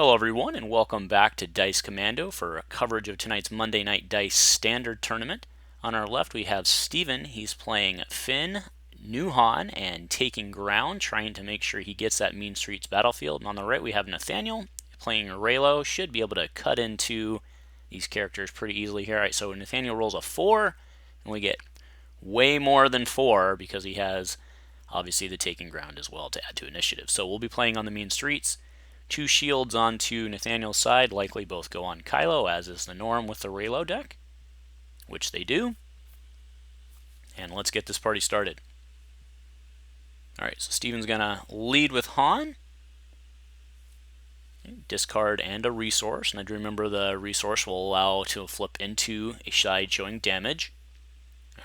Hello everyone and welcome back to Dice Commando for coverage of tonight's Monday Night Dice Standard Tournament. On our left we have Steven. He's playing Finn, Nuhan, and taking ground, trying to make sure he gets that Mean Streets battlefield. And on the right we have Nathaniel playing Raylo. Should be able to cut into these characters pretty easily here. Alright, so Nathaniel rolls a 4, and we get way more than 4 because he has obviously the taking ground as well to add to initiative. So we'll be playing on the Mean Streets. 2 shields onto Nathaniel's side, likely both go on Kylo, as is the norm with the Raylo deck, which they do. And let's get this party started. Alright, so Steven's going to lead with Han. Discard and a resource. And I do remember the resource will allow to flip into a side showing damage.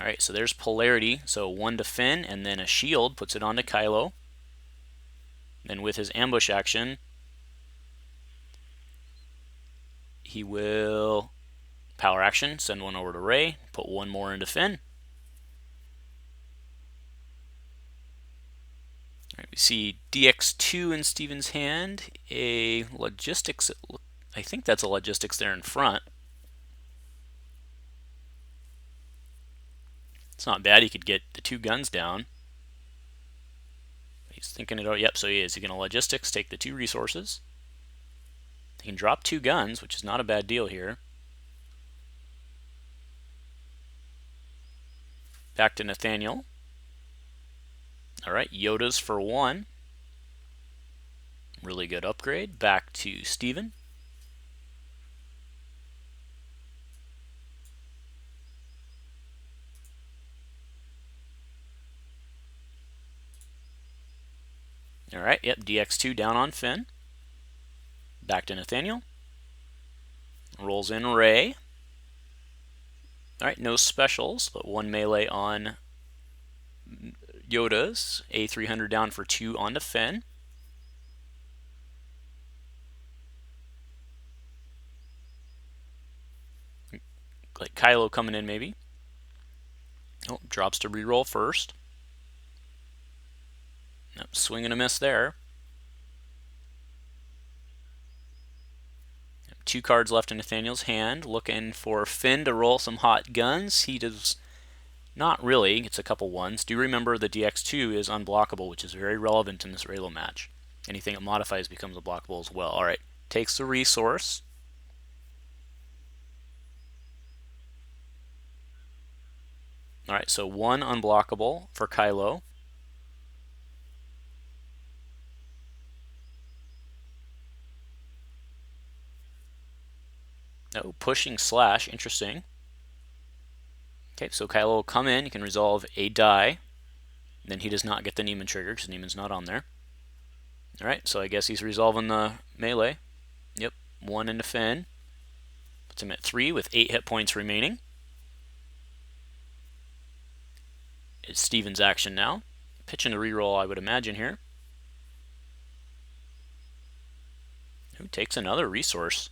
Alright, so there's polarity. So 1 to Finn, and then a shield puts it onto Kylo. Then with his ambush action, he will power action, send 1 over to Rey, put 1 more into Finn. Alright, we see DX2 in Steven's hand, a logistics, I think that's a logistics there in front. It's not bad, he could get the 2 guns down. He's thinking it out, yep, so he is. He's going to logistics, take the 2 resources. He can drop 2 guns, which is not a bad deal here. Back to Nathaniel. Alright, Yoda's for 1. Really good upgrade. Back to Steven. Alright, yep, DX2 down on Finn. Back to Nathaniel. Rolls in Rey. Alright, no specials, but 1 melee on Yoda's. A300 down for 2 onto Finn. Like Kylo coming in maybe. Oh, drops to reroll first. Nope, swing and a miss there. 2 cards left in Nathaniel's hand. Looking for Finn to roll some hot guns. He does not really. It's a couple 1s. Do remember the DX2 is unblockable, which is very relevant in this Raylo match. Anything it modifies becomes unblockable as well. Alright, takes the resource. Alright, so 1 unblockable for Kylo. Oh, pushing slash, interesting. Okay, so Kylo will come in, you can resolve a die. Then he does not get the Neiman trigger because Neiman's not on there. Alright, so I guess he's resolving the melee. Yep, 1 into Finn. Puts him at 3 with 8 hit points remaining. It's Steven's action now. Pitching a reroll, I would imagine here. Who takes another resource?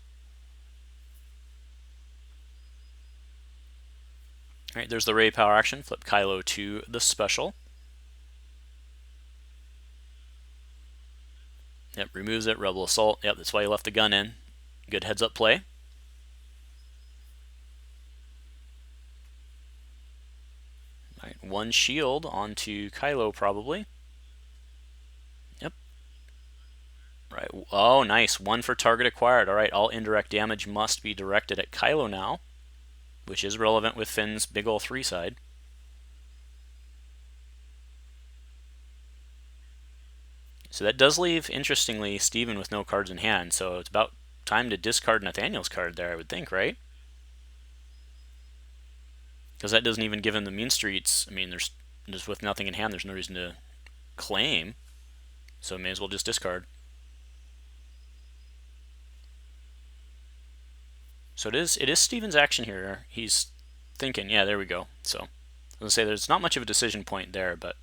Alright, there's the Rey power action. Flip Kylo to the special. Yep, removes it. Rebel Assault. Yep, that's why he left the gun in. Good heads up play. Alright, 1 shield onto Kylo probably. Yep. Right. Oh, nice. 1 for target acquired. Alright, all indirect damage must be directed at Kylo now, which is relevant with Finn's big ol' 3 side. So that does leave, interestingly, Steven with no cards in hand, so it's about time to discard Nathaniel's card there, I would think, right? Because that doesn't even give him the Mean Streets. I mean, there's just with nothing in hand, there's no reason to claim, so may as well just discard. So it is Steven's action here. He's thinking, yeah, there we go. So I was going to say there's not much of a decision point there, but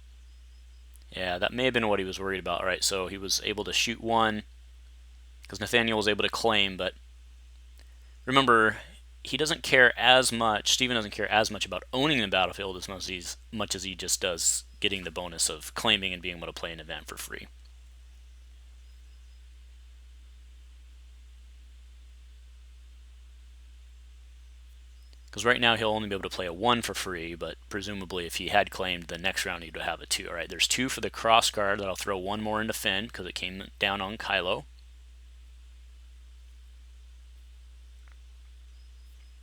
yeah, that may have been what he was worried about. All right, so he was able to shoot 1 because Nathaniel was able to claim, but remember, he doesn't care as much, Steven doesn't care as much about owning the battlefield as much as he just does getting the bonus of claiming and being able to play an event for free. Because right now he'll only be able to play a 1 for free, but presumably if he had claimed the next round he'd have a 2. All right, there's 2 for the cross guard. That'll throw 1 more into Finn because it came down on Kylo.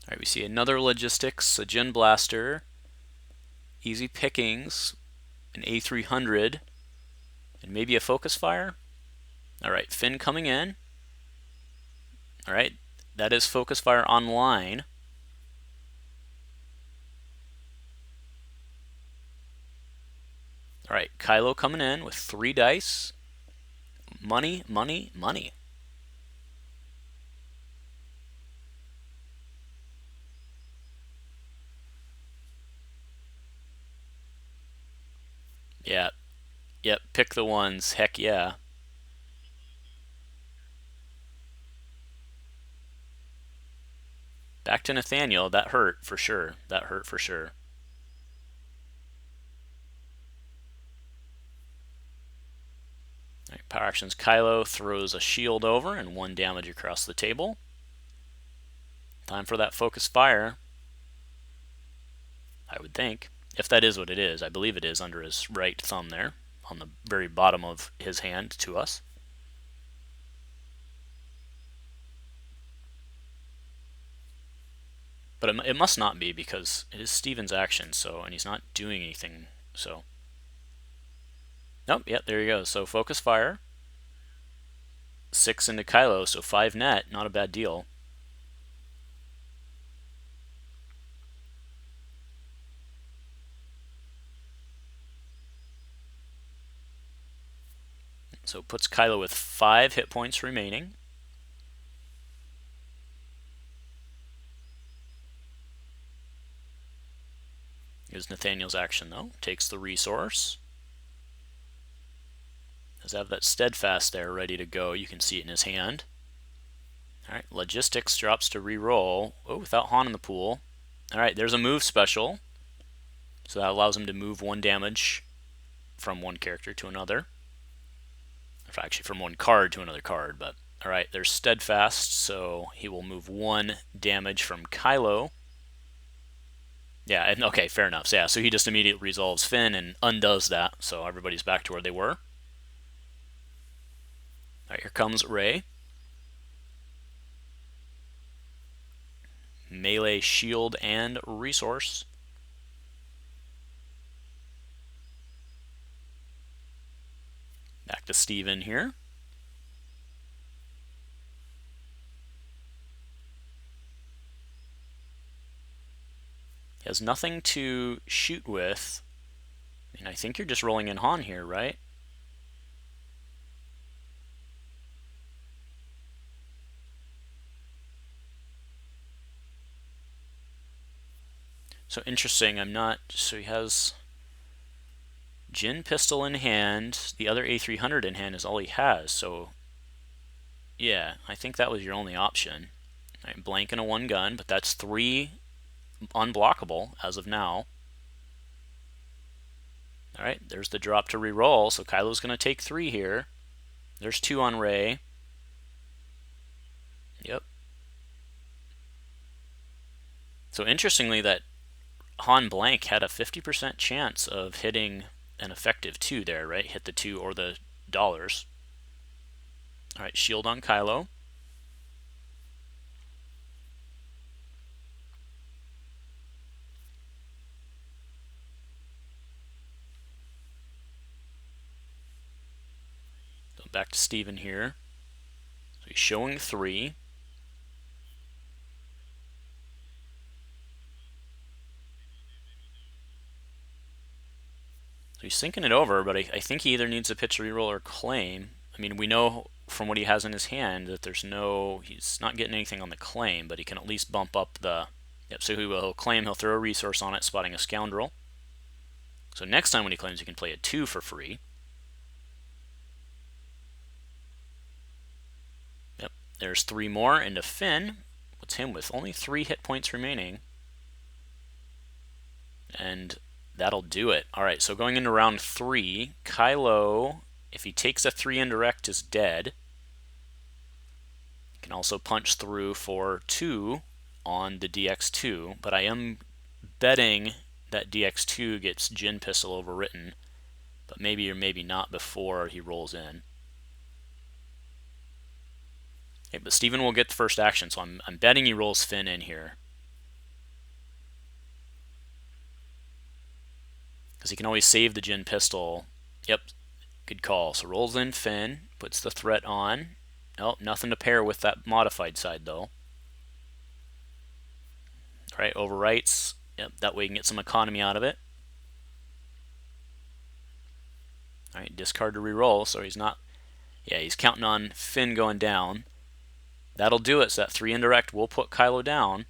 All right, we see another logistics, a Gin Blaster, easy pickings, an A300, and maybe a Focus Fire. All right, Finn coming in. All right, that is Focus Fire online. All right, Kylo coming in with 3 dice. Money, money, money. Yeah. Yep, pick the ones. Heck yeah. Back to Nathaniel. That hurt for sure. That hurt for sure. All right, power actions. Kylo throws a shield over and 1 damage across the table. Time for that Focus Fire. I would think. If that is what it is. I believe it is under his right thumb there. On the very bottom of his hand to us. But it must not be because it is Steven's action, so, and he's not doing anything, so. Nope, yep, there you go. So Focus Fire. 6 into Kylo, so 5 net, not a bad deal. So it puts Kylo with 5 hit points remaining. Here's Nathaniel's action though. Takes the resource. Does have that steadfast there ready to go. You can see it in his hand. Alright, logistics drops to re-roll. Oh, without Han in the pool. Alright, there's a move special. So that allows him to move 1 damage from one character to another. Actually, from one card to another card, but alright, there's steadfast, so he will move 1 damage from Kylo. Yeah, and okay, fair enough. So, yeah, so he just immediately resolves Finn and undoes that, so everybody's back to where they were. Alright, here comes Rey. Melee, shield, and resource. Back to Steven here. He has nothing to shoot with. And I think you're just rolling in Han here, right? So interesting, so he has Jin pistol in hand, the other A300 in hand is all he has, so yeah, I think that was your only option. Right, blank and a 1 gun, but that's 3 unblockable as of now. Alright, there's the drop to reroll, so Kylo's going to take 3 here. There's 2 on Rey. Yep. So interestingly, that Han blank had a 50% chance of hitting an effective 2 there, right? Hit the 2 or the dollars. Alright, shield on Kylo. So back to Steven here. So he's showing 3. So he's thinking it over, but I think he either needs a pitch reroll or claim. I mean, we know from what he has in his hand that he's not getting anything on the claim, but he can at least bump up the, yep, so he'll claim, he'll throw a resource on it, spotting a scoundrel. So next time when he claims, he can play a 2 for free. Yep, there's 3 more into Finn. Puts him with only 3 hit points remaining. And that'll do it. Alright, so going into round 3, Kylo, if he takes a 3 indirect, is dead. He can also punch through for 2 on the DX2, but I am betting that DX2 gets Gin Pistol overwritten, but maybe or maybe not before he rolls in. Okay, but Steven will get the first action, so I'm betting he rolls Finn in here. Because he can always save the Gin Pistol. Yep, good call. So rolls in Finn, puts the threat on. Oh, nothing to pair with that modified side though. All right, overwrites. Yep, that way you can get some economy out of it. All right, discard to reroll, so he's not. Yeah, he's counting on Finn going down. That'll do it. So that 3 indirect will put Kylo down.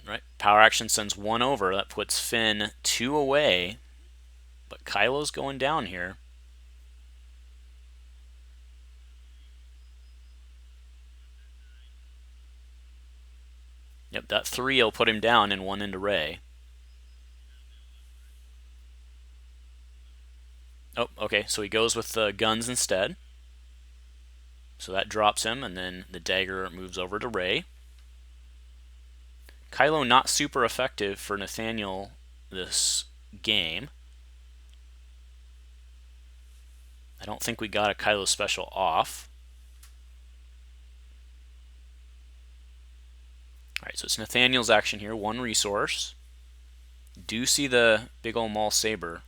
Right, power action sends 1 over. That puts Finn 2 away. But Kylo's going down here. Yep, that 3 will put him down and 1 into Rey. Oh, okay, so he goes with the guns instead. So that drops him, and then the dagger moves over to Rey. Kylo not super effective for Nathaniel this game. I don't think we got a Kylo special off. Alright, so it's Nathaniel's action here, 1 resource. Do see the big ol' Maul Saber.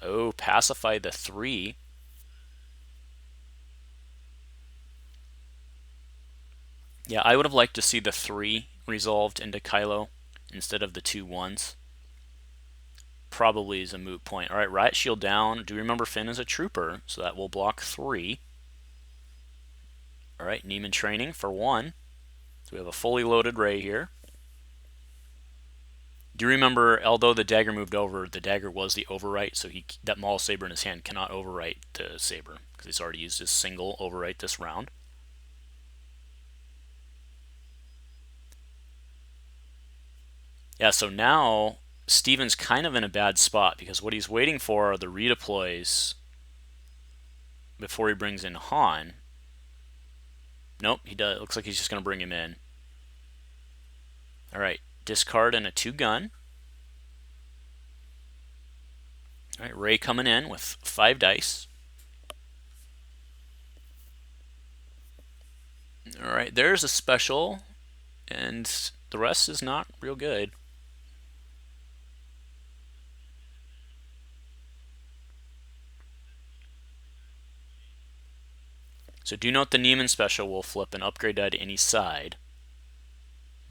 Oh, pacify the 3. Yeah, I would have liked to see the 3 resolved into Kylo instead of the 2 1s. Probably is a moot point. Alright, Riot Shield down. Do remember Finn is a trooper, so that will block 3. Alright, Neiman training for 1. So we have a fully loaded Rey here. Do you remember, although the dagger moved over, the dagger was the overwrite, so that Maul Saber in his hand cannot overwrite the Saber, because he's already used his single overwrite this round. Yeah, so now Steven's kind of in a bad spot, because what he's waiting for are the redeploys before he brings in Han. Nope, he does. It looks like he's just going to bring him in. Alright, discard and a 2 gun. Alright, Rey coming in with 5 dice. Alright, there's a special, and the rest is not real good. So do note the Neiman special will flip an upgrade die to any side.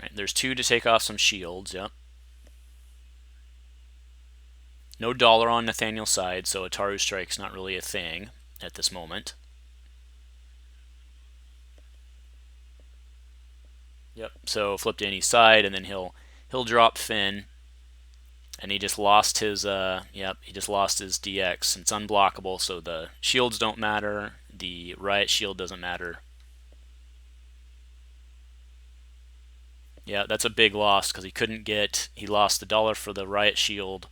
Right, there's 2 to take off some shields, yep. No dollar on Nathaniel's side, so Ataru Strike's not really a thing at this moment. Yep, so flip to any side, and then he'll drop Finn. And he just lost his he just lost his DX. It's unblockable, so the shields don't matter. The riot shield doesn't matter. Yeah, that's a big loss because he lost the dollar for the riot shield,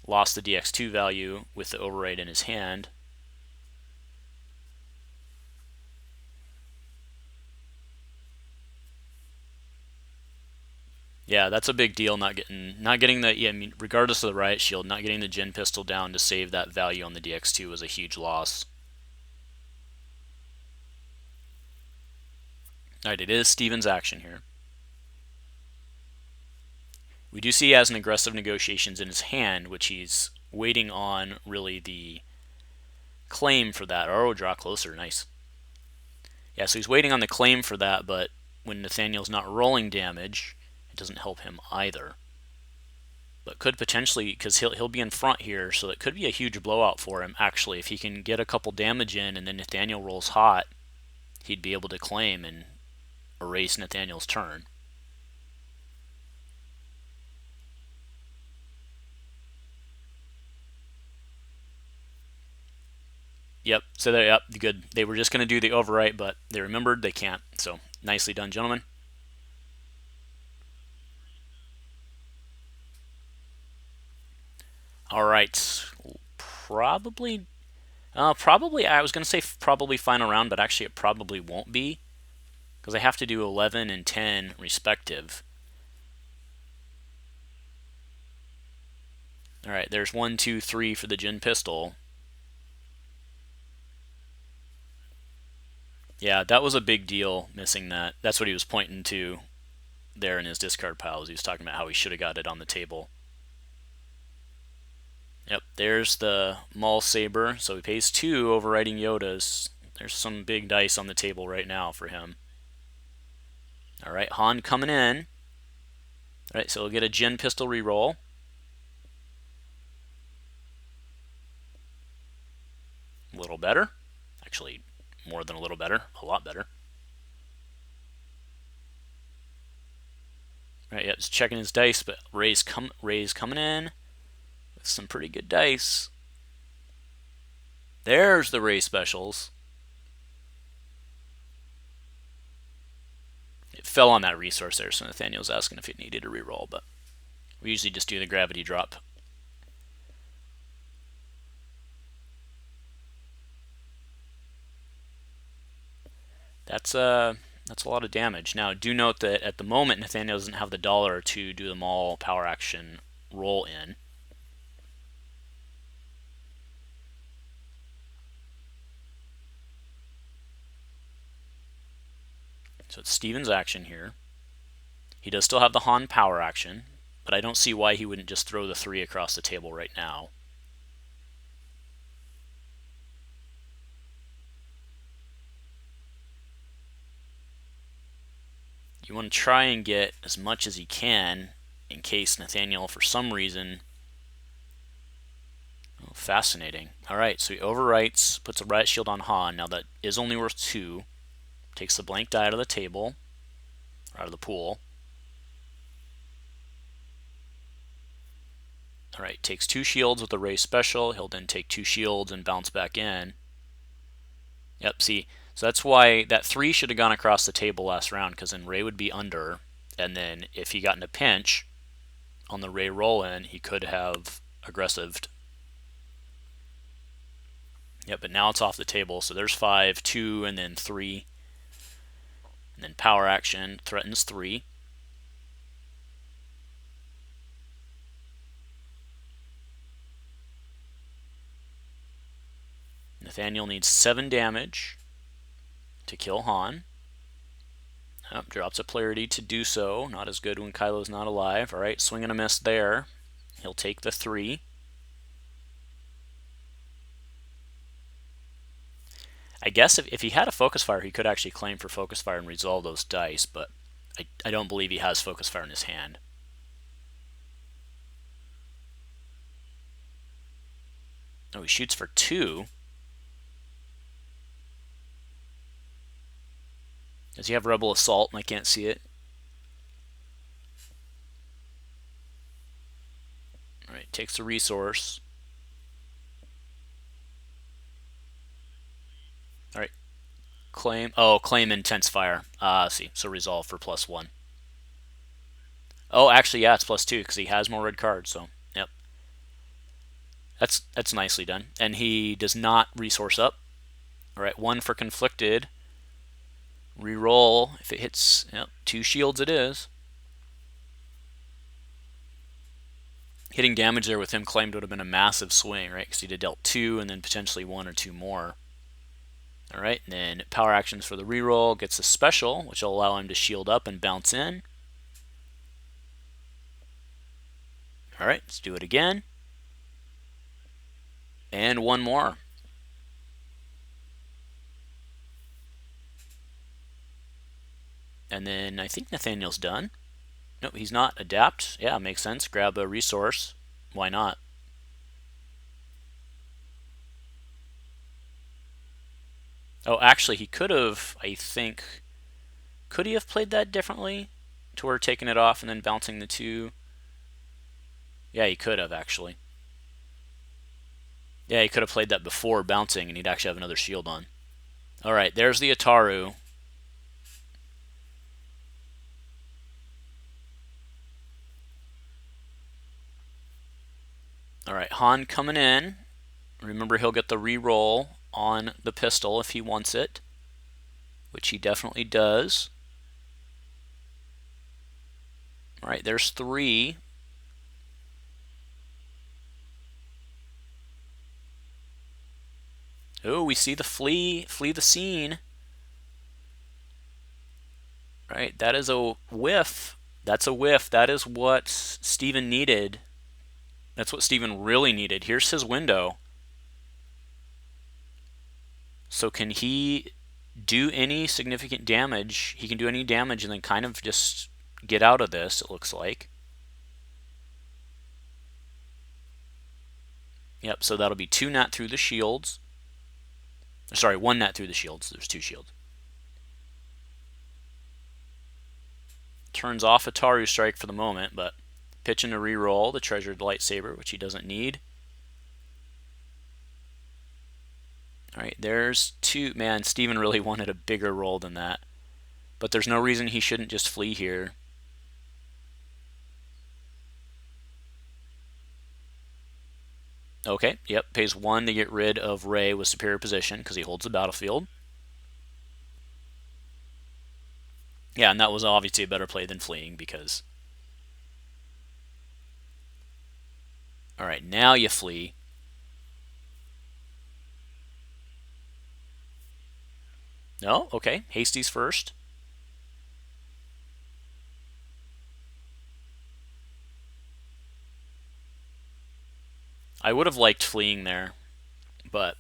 lost the DX2 value with the override in his hand. Yeah, that's a big deal. Not getting the I mean, regardless of the riot shield, not getting the Gin pistol down to save that value on the DX2 was a huge loss. Alright, it is Steven's action here. We do see he has an aggressive negotiations in his hand, which he's waiting on really the claim for that. Oh, draw closer, nice. Yeah, so he's waiting on the claim for that, but when Nathaniel's not rolling damage, it doesn't help him either. But could potentially, because he'll be in front here, so it could be a huge blowout for him, actually. If he can get a couple damage in and then Nathaniel rolls hot, he'd be able to claim and erase Nathaniel's turn. Yep, so yep, good. They were just going to do the overwrite, but they remembered they can't. So nicely done, gentlemen. All right, probably Probably, I was going to say probably final round, but actually it probably won't be because I have to do 11 and 10 respective. All right, there's 1, 2, 3 for the gin pistol. Yeah, that was a big deal missing that. That's what he was pointing to there in his discard piles. He was talking about how he should have got it on the table. Yep, there's the Maul Saber. So he pays 2, overriding Yoda's. There's some big dice on the table right now for him. All right, Han coming in. All right, so he'll get a Jin pistol reroll. A little better. Actually, more than a little better. A lot better. All right, yeah, just checking his dice, but Ray's coming in with some pretty good dice. There's the Ray specials. It fell on that resource there, so Nathaniel's asking if it needed a reroll, but we usually just do the gravity drop. That's a lot of damage. Now, do note that at the moment Nathaniel doesn't have the dollar to do the Maul power action roll in. So it's Steven's action here. He does still have the Han power action, but I don't see why he wouldn't just throw the 3 across the table right now. You want to try and get as much as he can in case Nathaniel, for some reason... Oh, fascinating. Alright, so he overwrites, puts a riot shield on Han. Now that is only worth 2. Takes the blank die out of the table, or out of the pool. Alright, takes 2 shields with the Ray special. He'll then take 2 shields and bounce back in. Yep, see, so that's why that 3 should have gone across the table last round, because then Ray would be under, and then if he got in a pinch on the Ray roll-in, he could have aggressived. Yep, but now it's off the table, so there's 5, 2, and then 3. And then power action threatens 3. Nathaniel needs 7 damage to kill Han. Oh, drops a polarity to do so. Not as good when Kylo's not alive. Alright, swing and a miss there. He'll take the 3. I guess if he had a focus fire, he could actually claim for focus fire and resolve those dice, but I don't believe he has focus fire in his hand. Oh, he shoots for 2. Does he have Rebel Assault and I can't see it? Alright, takes the resource. Alright, claim. Oh, claim intense fire. See, so resolve for +1. Oh, actually, yeah, it's +2 because he has more red cards, so, yep. That's nicely done. And he does not resource up. Alright, 1 for conflicted. Reroll if it hits. Yep, 2 shields it is. Hitting damage there with him claimed would have been a massive swing, right? Because he'd have dealt 2 and then potentially 1 or 2 more. Alright, and then power actions for the reroll. Gets a special, which will allow him to shield up and bounce in. Alright, let's do it again. And 1 more. And then I think Nathaniel's done. Nope, he's not. Adapt. Yeah, makes sense. Grab a resource. Why not? Oh, actually, he could have, I think... Could he have played that differently? To where taking it off and then bouncing the 2? Yeah, he could have, actually. Yeah, he could have played that before bouncing and he'd actually have another shield on. Alright, there's the Ataru. Alright, Han coming in Remember, he'll get the reroll on the pistol if he wants it, which he definitely does. All right, there's 3. Oh, we see the flee the scene. All right, that is a whiff. That's a whiff. That is what Steven needed. That's what Steven really needed. Here's his window. So can he do any significant damage? He can do any damage and then kind of just get out of this, it looks like. Yep, so that'll be 2 nat through the shields. Sorry, 1 nat through the shields. There's 2 shields. Turns off a Taru strike for the moment, but pitching to reroll the treasured lightsaber, which he doesn't need. All right, there's 2. Man, Steven really wanted a bigger roll than that. But there's no reason he shouldn't just flee here. Okay, yep, pays 1 to get rid of Rey with superior position because he holds the battlefield. Yeah, and that was obviously a better play than fleeing because... All right, now you flee. No? Okay, Hasty's first. I would have liked fleeing there, but...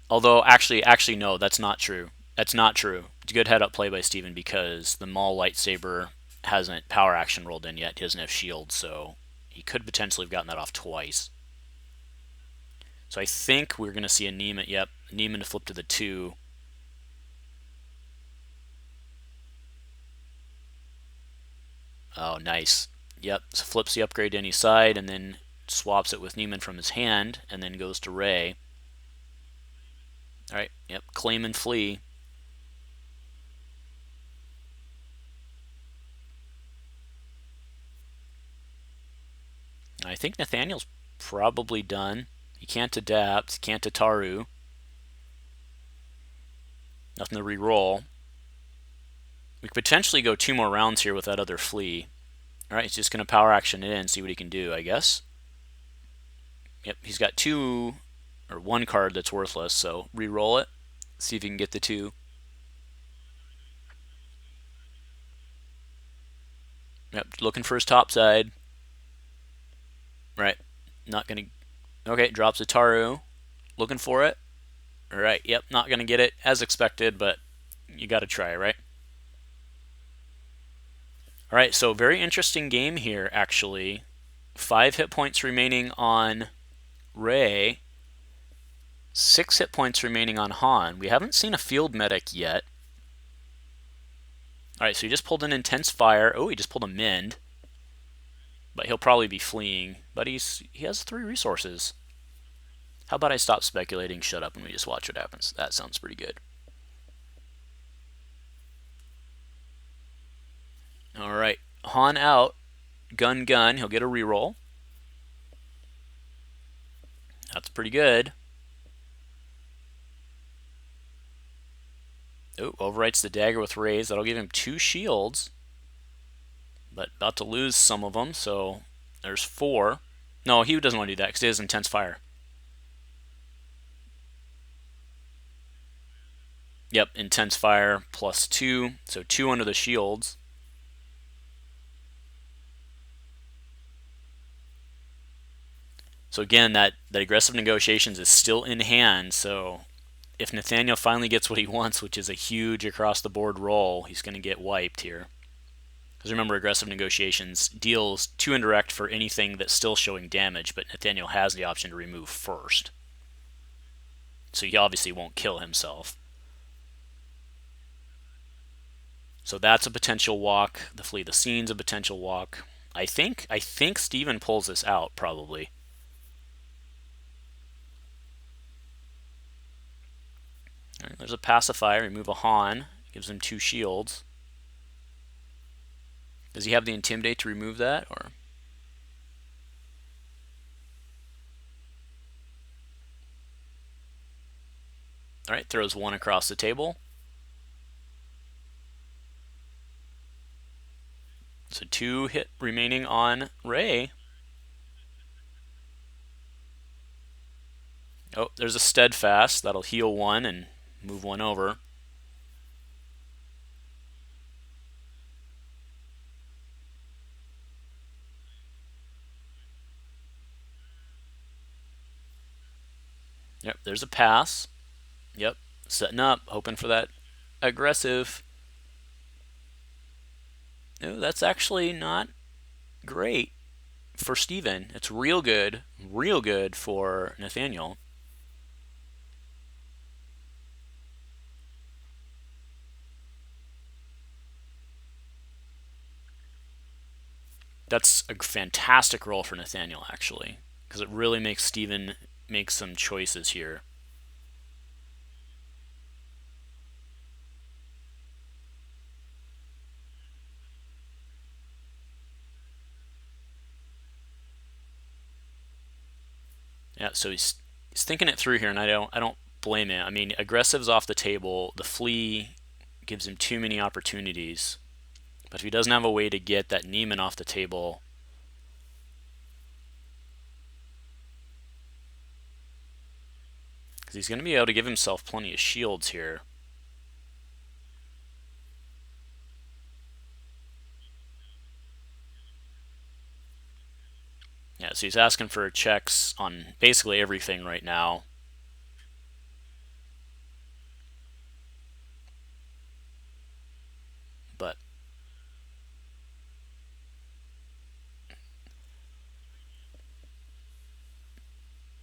Although, actually, no, that's not true. That's not true. It's a good head-up play by Steven because the Maul lightsaber hasn't power action rolled in yet. He doesn't have shield, so he could potentially have gotten that off twice. So I think we're going to see a Niemann. Yep, Niemann to flip to the 2. Oh, nice. Yep, so flips the upgrade to any side and then swaps it with Niemann from his hand and then goes to Rey. All right, yep, claim and flee. I think Nathaniel's probably done. He can't adapt, can't Ataru. Nothing to re-roll. We could potentially go 2 more rounds here with that other flee. Alright, he's just going to power action it in, see what he can do, I guess. Yep, he's got 2, or 1 card that's worthless, so re-roll it. See if he can get the 2. Yep, looking for his top side. Right, not going to... Okay, drops a Taru. Looking for it. Alright, yep, not going to get it as expected, but you got to try, right? Alright, so very interesting game here, actually. 5 hit points remaining on Rey. 6 hit points remaining on Han. We haven't seen a field medic yet. Alright, so he just pulled an intense fire. Oh, he just pulled a mend. But he'll probably be fleeing. But he has 3 resources. How about I stop speculating, shut up, and we just watch what happens? That sounds pretty good. Alright, Han out. Gun. He'll get a reroll. That's pretty good. Oh, overwrites the dagger with raise. That'll give him 2 shields. But about to lose some of them, so there's 4. No, he doesn't want to do that because he has intense fire. Yep, intense fire plus 2, so 2 under the shields. So again, that aggressive negotiations is still in hand, so if Nathaniel finally gets what he wants, which is a huge across-the-board roll, he's going to get wiped here. Because remember, aggressive negotiations deals 2 indirect for anything that's still showing damage, but Nathaniel has the option to remove first. So he obviously won't kill himself. So that's a potential walk. The flee the scene's a potential walk. I think Steven pulls this out, probably. Right, there's a pacifier. Remove a Han. Gives him 2 shields. Does he have the intimidate to remove that, or? All right, throws one across the table. So 2 hit remaining on Ray. Oh, there's a steadfast. That'll heal 1 and move 1 over. Yep, there's a pass. Yep, setting up, hoping for that aggressive. No, that's actually not great for Steven. It's real good for Nathaniel. That's a fantastic roll for Nathaniel, actually, because it really makes Steven make some choices here. Yeah, so he's thinking it through here, and I don't blame him. I mean, aggressive's off the table. The flea gives him too many opportunities. But if he doesn't have a way to get that Neiman off the table, because he's going to be able to give himself plenty of shields here. Yeah, so he's asking for checks on basically everything right now. But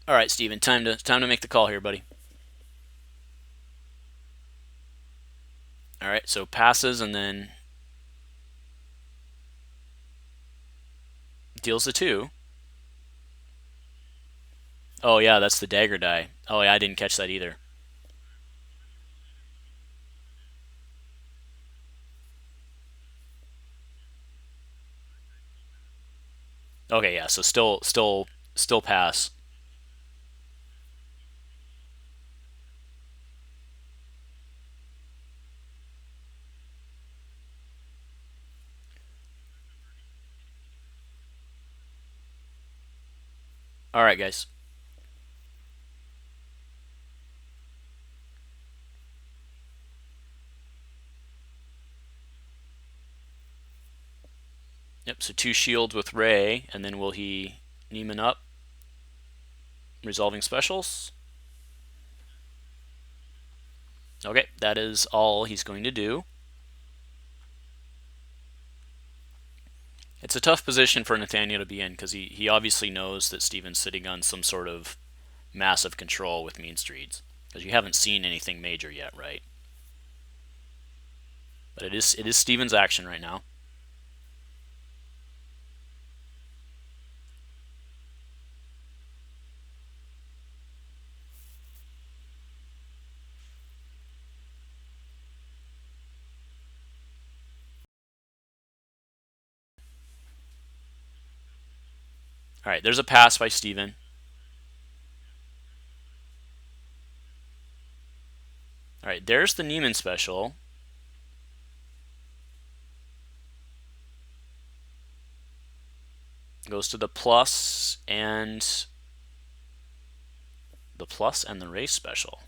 all right, Steven, time to make the call here, buddy. All right, so passes and then deals the 2. Oh yeah, that's the dagger die. Oh yeah, I didn't catch that either. Okay, yeah, so still pass. All right, guys. Yep, so 2 shields with Ray, and then will he Neiman up? Resolving specials. Okay, that is all he's going to do. It's a tough position for Nathaniel to be in because he obviously knows that Steven's sitting on some sort of massive control with Mean Streets, because you haven't seen anything major yet, right? But it is Steven's action right now. All right, there's a pass by Steven. All right, there's the Neiman special. Goes to the plus and the race special.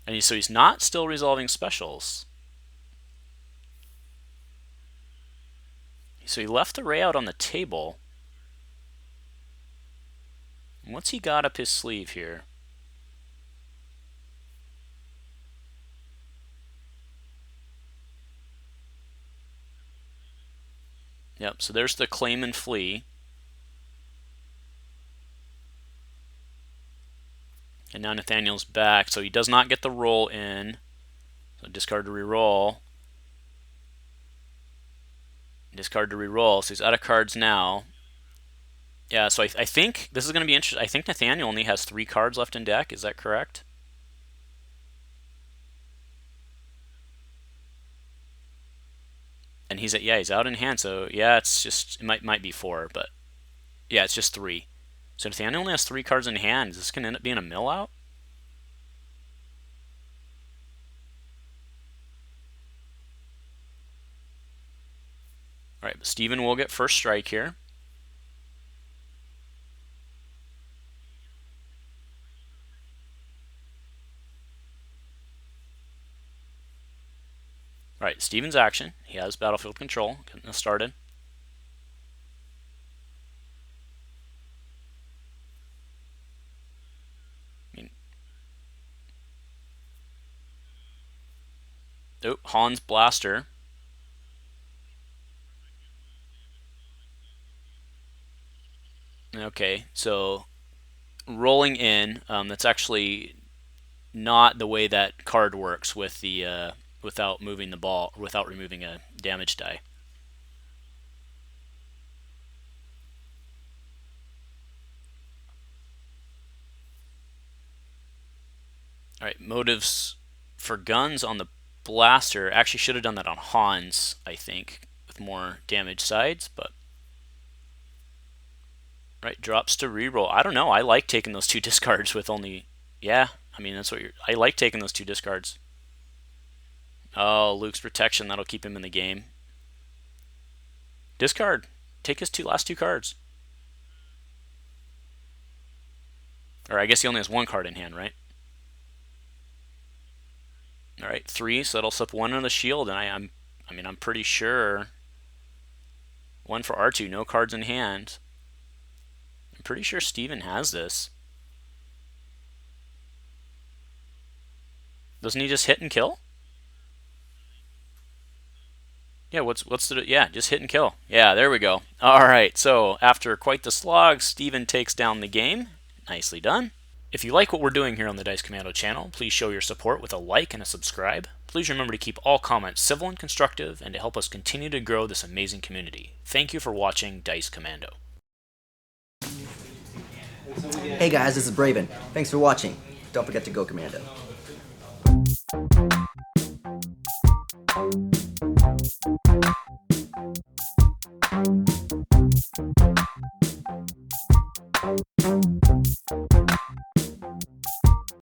And so he's not still resolving specials. So he left the Ray out on the table. What's he got up his sleeve here? Yep, so there's the claim and flee. And now Nathaniel's back, so he does not get the roll in. So discard to reroll. Discard to reroll, so he's out of cards now. Yeah, so I think this is going to be interesting. I think Nathaniel only has 3 cards left in deck. Is that correct? And he's out in hand, so yeah, it's just it might be 4, but Yeah, it's just 3. So if the hand only has 3 cards in hand, is this going to end up being a mill out? Alright, but Steven will get first strike here. Alright, Steven's action. He has battlefield control. Getting this started. Oh, Han's Blaster. Okay, so rolling in, that's actually not the way that card works with the without moving the ball, without removing a damage die. All right, motives for guns on the blaster. Actually, should have done that on Hans, I think, with more damage sides, but right, drops to reroll. I don't know. I like taking those 2 discards with only. Yeah, I mean that's what you're. I like taking those 2 discards. Oh, Luke's protection. That'll keep him in the game. Discard. Take his last 2 cards. Or I guess he only has 1 card in hand, right? All right, 3. So that'll slip 1 on the shield, and I'm pretty sure 1 for R2. No cards in hand. I'm pretty sure Steven has this. Doesn't he just hit and kill? Yeah, what's the yeah, just hit and kill. Yeah, there we go. All right. So, after quite the slog, Steven takes down the game. Nicely done. If you like what we're doing here on the Dice Commando channel, please show your support with a like and a subscribe. Please remember to keep all comments civil and constructive and to help us continue to grow this amazing community. Thank you for watching Dice Commando. Hey guys, this is Braven. Thanks for watching. Don't forget to go Commando.